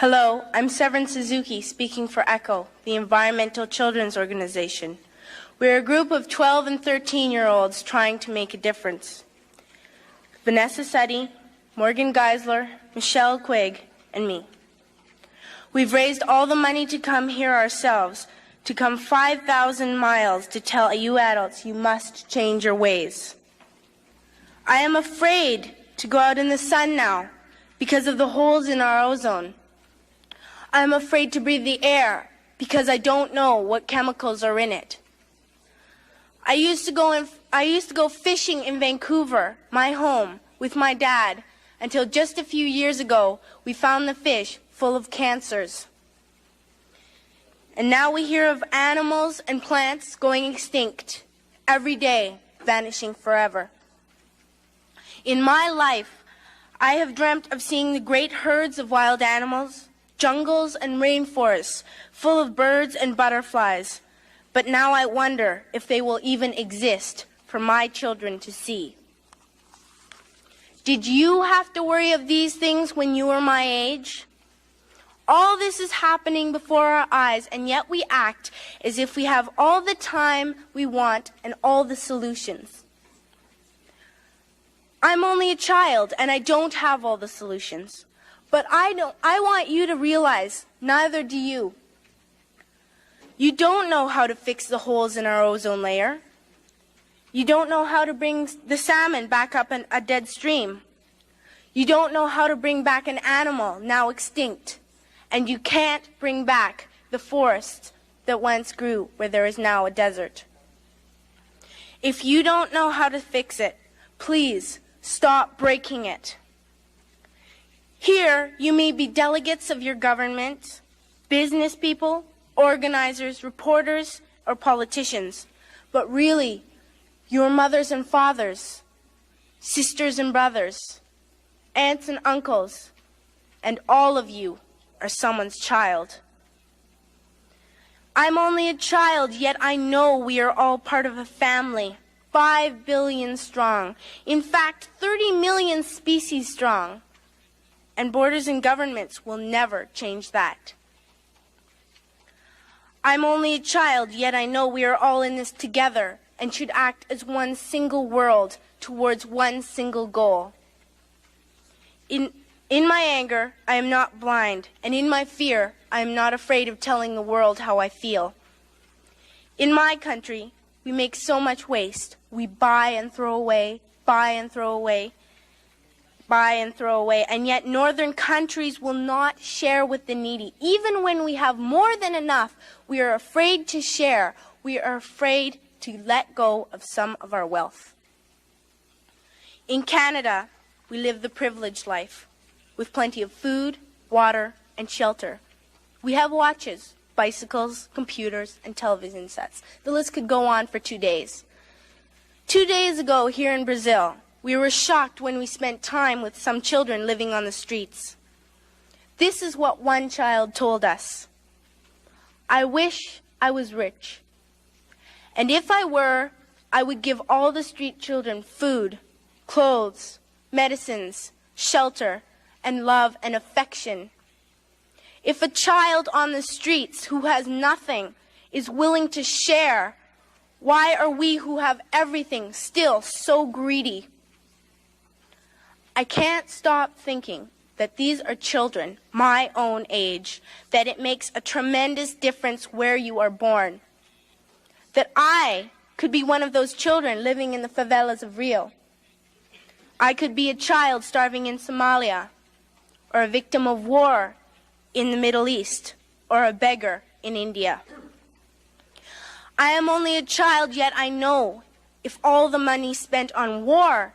Hello, I'm Severn Suzuki, speaking for ECHO, the Environmental Children's Organization. We're a group of 12 and 13-year-olds trying to make a difference. Vanessa Seti, Morgan Geisler, Michelle Quigg, and me. We've raised all the money to come here ourselves, to come 5,000 miles to tell you adults you must change your ways. I am afraid to go out in the sun now because of the holes in our ozone. I'm afraid to breathe the air because I don't know what chemicals are in it. I used to go fishing in Vancouver, my home, with my dad, until just a few years ago we found the fish full of cancers. And now we hear of animals and plants going extinct, every day vanishing forever. In my life, I have dreamt of seeing the great herds of wild animals, jungles and rainforests full of birds and butterflies, but now I wonder if they will even exist for my children to see. Did you have to worry of these things when you were my age? All this is happening before our eyes, and yet we act as if we have all the time we want and all the solutions. I'm only a child, and I don't have all the solutions. But I want you to realize, neither do you. You don't know how to fix the holes in our ozone layer. You don't know how to bring the salmon back up a dead stream. You don't know how to bring back an animal now extinct. And you can't bring back the forest that once grew where there is now a desert. If you don't know how to fix it, please stop breaking it. Here, you may be delegates of your government, business people, organizers, reporters, or politicians, but really, your mothers and fathers, sisters and brothers, aunts and uncles, and all of you are someone's child. I'm only a child, yet I know we are all part of a family, 5 billion strong, in fact, 30 million species strong. And borders and governments will never change that. I'm only a child, yet I know we are all in this together and should act as one single world towards one single goal. In my anger, I am not blind, and in my fear, I am not afraid of telling the world how I feel. In my country, we make so much waste. We buy and throw away, buy and throw away, buy and throw away, and yet northern countries will not share with the needy. Even when we have more than enough, we are afraid to share. We are afraid to let go of some of our wealth. In Canada, we live the privileged life, with plenty of food, water, and shelter. We have watches, bicycles, computers, and television sets. The list could go on for 2 days. 2 days ago, here in Brazil, we were shocked when we spent time with some children living on the streets. This is what one child told us. I wish I was rich. And if I were, I would give all the street children food, clothes, medicines, shelter, and love and affection. If a child on the streets who has nothing is willing to share, why are we who have everything still so greedy? I can't stop thinking that these are children my own age, that it makes a tremendous difference where you are born. That I could be one of those children living in the favelas of Rio. I could be a child starving in Somalia, or a victim of war in the Middle East, or a beggar in India. I am only a child, yet I know if all the money spent on war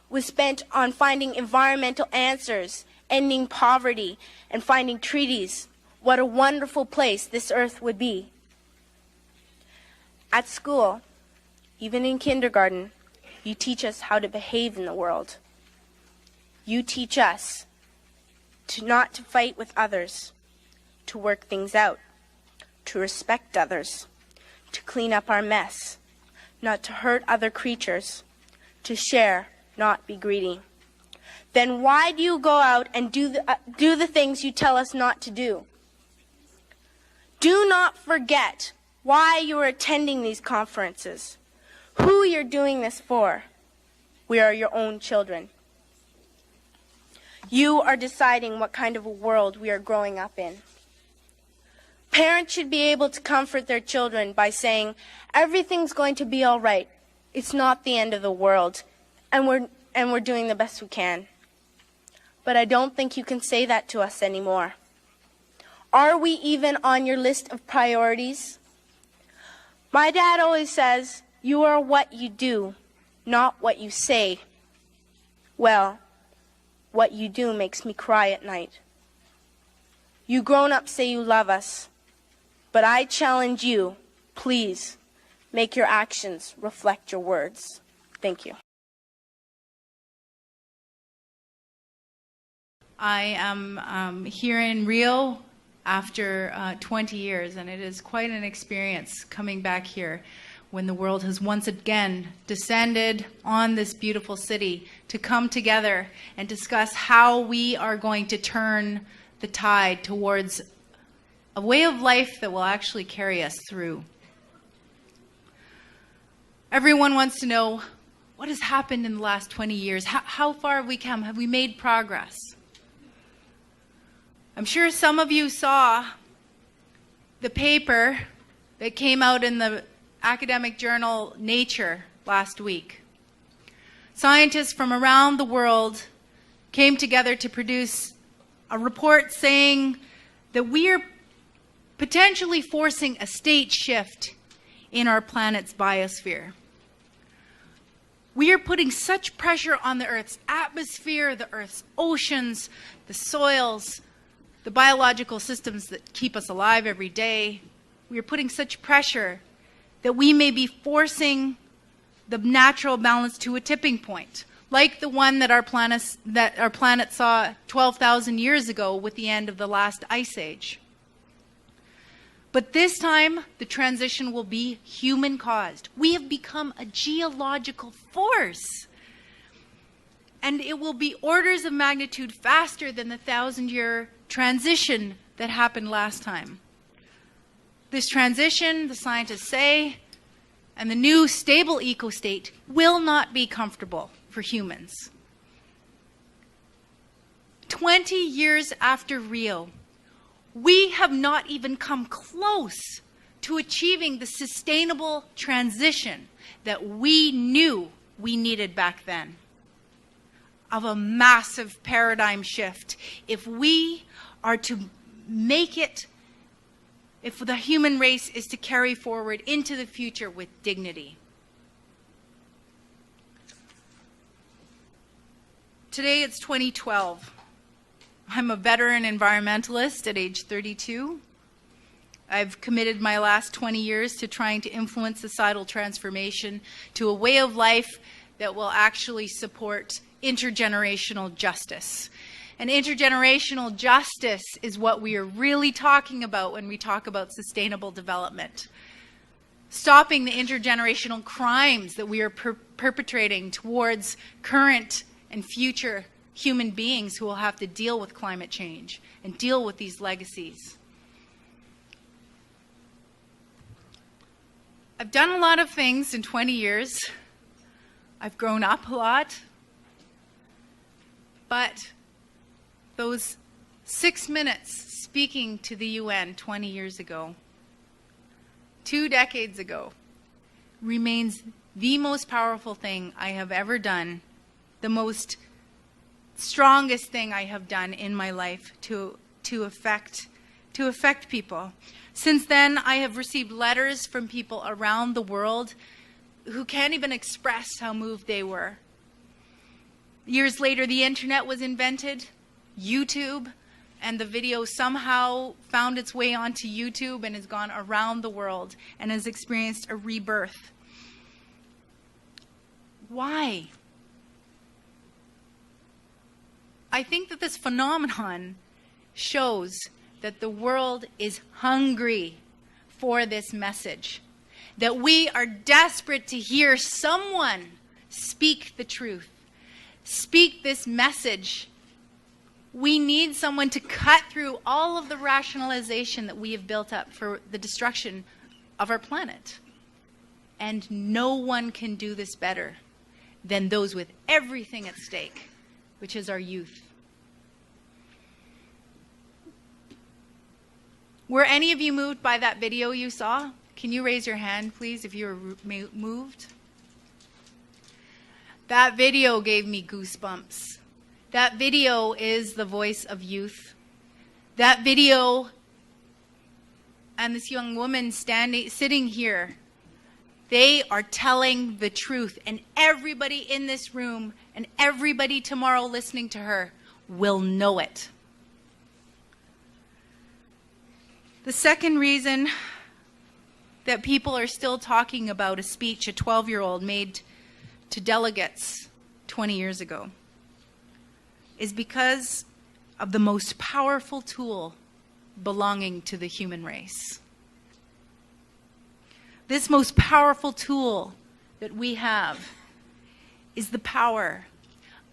was spent on finding environmental answers, ending poverty, and finding treaties, what a wonderful place this earth would be. At school, even in kindergarten, you teach us how to behave in the world. You teach us not to fight with others, to work things out, to respect others, to clean up our mess, not to hurt other creatures, to share, not be greedy. then why do you go out and do the things you tell us not to do? Do not forget why you are attending these conferences, who you're doing this for. We are your own children. You are deciding what kind of a world we are growing up in. Parents should be able to comfort their children by saying, everything's going to be all right. It's not the end of the world, and we're doing the best we can. But I don't think you can say that to us anymore. Are we even on your list of priorities? My dad always says, you are what you do, not what you say. Well, what you do makes me cry at night. You grown-ups say you love us, but I challenge you, please, make your actions reflect your words. Thank you. I am here in Rio after 20 years, and it is quite an experience coming back here when the world has once again descended on this beautiful city to come together and discuss how we are going to turn the tide towards a way of life that will actually carry us through. Everyone wants to know what has happened in the last 20 years. How far have we come? Have we made progress? I'm sure some of you saw the paper that came out in the academic journal Nature last week. Scientists from around the world came together to produce a report saying that we are potentially forcing a state shift in our planet's biosphere. We are putting such pressure on the Earth's atmosphere, the Earth's oceans, the soils, the biological systems that keep us alive every day. We are putting such pressure that we may be forcing the natural balance to a tipping point, like the one that our planet saw 12,000 years ago with the end of the last ice age. But this time, the transition will be human-caused. We have become a geological force. And it will be orders of magnitude faster than the 1,000-year transition that happened last time. This transition, the scientists say, and the new stable eco-state will not be comfortable for humans. 20 years after Rio, we have not even come close to achieving the sustainable transition that we knew we needed back then. Of a massive paradigm shift. If we are to make it, if the human race is to carry forward into the future with dignity. Today it's 2012. I'm a veteran environmentalist at age 32. I've committed my last 20 years to trying to influence societal transformation to a way of life that will actually support intergenerational justice. And intergenerational justice is what we are really talking about when we talk about sustainable development. Stopping the intergenerational crimes that we are perpetrating towards current and future human beings who will have to deal with climate change and deal with these legacies. I've done a lot of things in 20 years. I've grown up a lot. But those 6 minutes speaking to the UN 20 years ago, 2 decades ago, remains the most powerful thing I have ever done, the most strongest thing I have done in my life to affect people. Since then, I have received letters from people around the world who can't even express how moved they were. Years later, the internet was invented, YouTube, and the video somehow found its way onto YouTube and has gone around the world and has experienced a rebirth. Why? I think that this phenomenon shows that the world is hungry for this message, that we are desperate to hear someone speak the truth, speak this message, we need someone to cut through all of the rationalization that we have built up for the destruction of our planet. And no one can do this better than those with everything at stake, which is our youth. Were any of you moved by that video you saw? Can you raise your hand, please, if you were moved? That video gave me goosebumps. That video is the voice of youth. That video and this young woman sitting here, they are telling the truth. And everybody in this room and everybody tomorrow listening to her will know it. The second reason that people are still talking about a speech a 12-year-old made to delegates 20 years ago is because of the most powerful tool belonging to the human race. This most powerful tool that we have is the power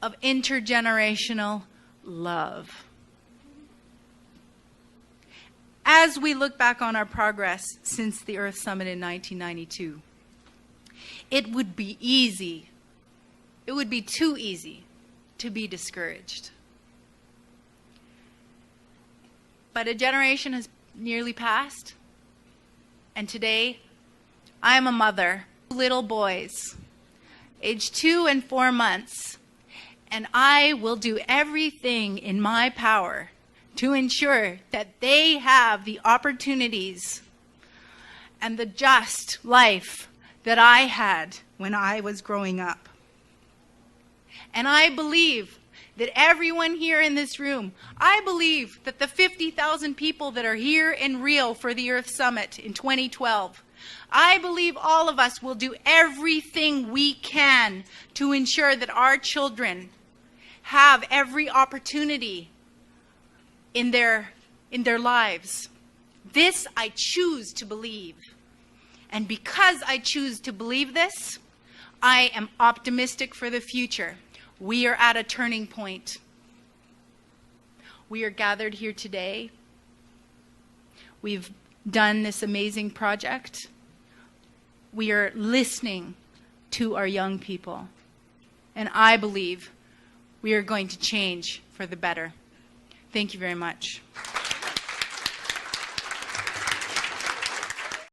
of intergenerational love. As we look back on our progress since the Earth Summit in 1992, it would be easy, it would be too easy to be discouraged. But a generation has nearly passed, and today I am a mother of little boys, aged 2 and 4 months, and I will do everything in my power to ensure that they have the opportunities and the just life that I had when I was growing up. And I believe that everyone here in this room, I believe that the 50,000 people that are here in Rio for the Earth Summit in 2012, I believe all of us will do everything we can to ensure that our children have every opportunity in their lives. This I choose to believe. And because I choose to believe this, I am optimistic for the future. We are at a turning point. We are gathered here today. We've done this amazing project. We are listening to our young people. And I believe we are going to change for the better. Thank you very much.